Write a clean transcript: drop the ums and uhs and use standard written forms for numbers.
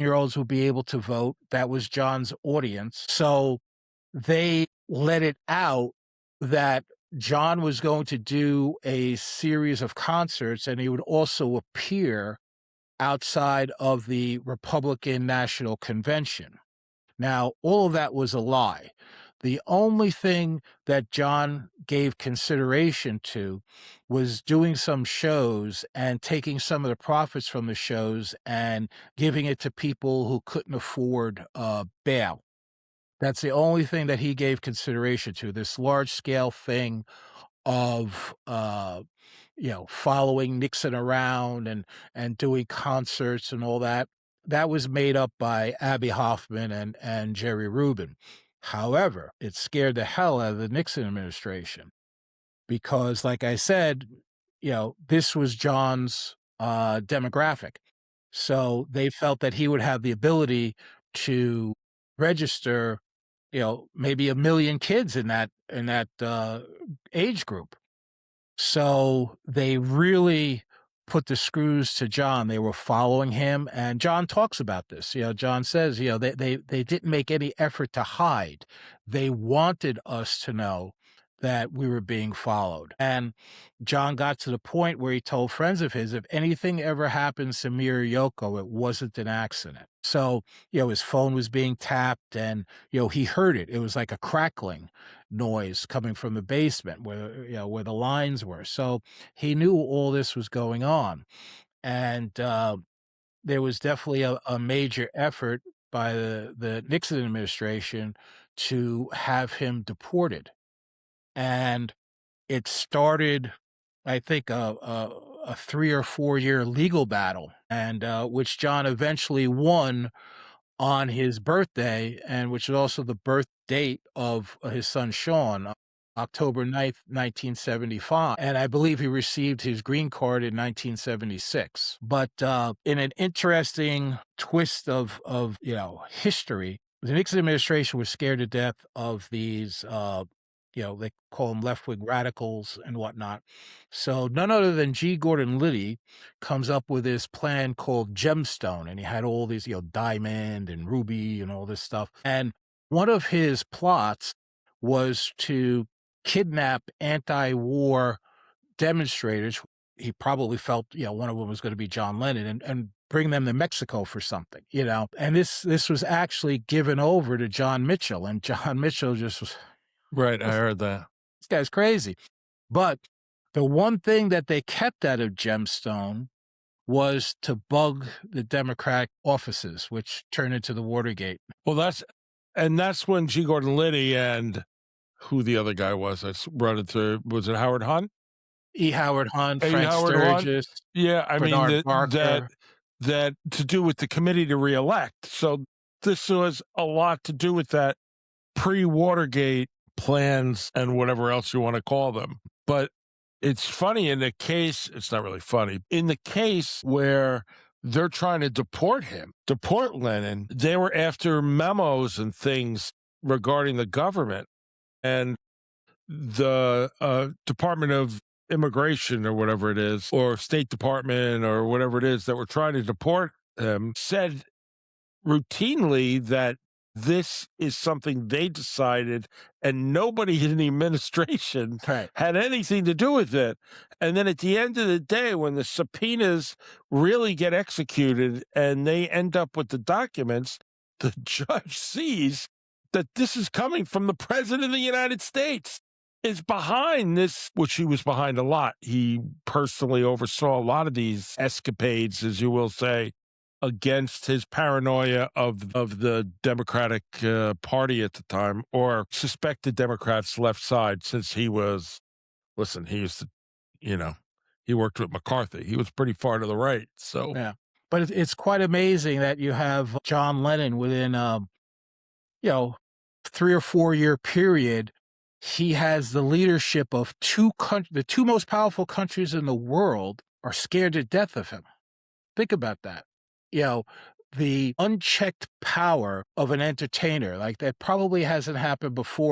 year-olds would be able to vote. That was John's audience. So they let it out that John was going to do a series of concerts and he would also appear outside of the Republican National Convention. Now, all of that was a lie. The only thing that John gave consideration to was doing some shows and taking some of the profits from the shows and giving it to people who couldn't afford bail. That's the only thing that he gave consideration to. This large scale thing of following Nixon around and doing concerts and all that. That was made up by Abby Hoffman and Jerry Rubin. However, it scared the hell out of the Nixon administration because, like I said, this was John's demographic. So they felt that he would have the ability to register, maybe 1 million kids in that age group. So they really put the screws to John. They were following him, and John talks about this. John says, they didn't make any effort to hide. They wanted us to know that we were being followed. And John got to the point where he told friends of his, if anything ever happens to me or Yoko, it wasn't an accident. So, his phone was being tapped and, he heard it. It was like a crackling noise coming from the basement where the lines were. So he knew all this was going on. And there was definitely a major effort by the Nixon administration to have him deported. And it started, I think, a 3 or 4 year legal battle, and which John eventually won on his birthday, and which is also the birth date of his son Sean, October 9th, 1975. And I believe he received his green card in 1976. But in an interesting twist of history, the Nixon administration was scared to death of these they call them left-wing radicals and whatnot. So none other than G. Gordon Liddy comes up with this plan called Gemstone, and he had all these, diamond and ruby and all this stuff. And one of his plots was to kidnap anti-war demonstrators. He probably felt, one of them was going to be John Lennon and bring them to Mexico for something, And this was actually given over to John Mitchell, and John Mitchell just was, right. I heard that. this guy's crazy. But the one thing that they kept out of Gemstone was to bug the Democratic offices, which turned into the Watergate. Well, that's when G. Gordon Liddy and who the other guy was. I brought it to, was it Howard Hunt? E. Howard Hunt, E. Frank Howard Hunt? Sturgis, Yeah, I Bernard mean Barker. that to do with the committee to reelect. So this was a lot to do with that pre-Watergate plans and whatever else you want to call them. But it's funny in the case, it's not really funny, in the case where they're trying to deport Lennon, they were after memos and things regarding the government and the Department of Immigration or whatever it is, or State Department or whatever it is that were trying to deport him, said routinely that this is something they decided and nobody in the administration had anything to do with it. And then at the end of the day, when the subpoenas really get executed and they end up with the documents, the judge sees that this is coming from the president of the United States. Is behind this, which he was behind a lot. He personally oversaw a lot of these escapades, as you will say, against his paranoia of the Democratic Party at the time, or suspected Democrats' left side, since he was, he used to, he worked with McCarthy. He was pretty far to the right. So, yeah. But it's quite amazing that you have John Lennon within, 3 or 4 year period. He has the leadership of the two most powerful countries in the world are scared to death of him. Think about that. The unchecked power of an entertainer, like that probably hasn't happened before.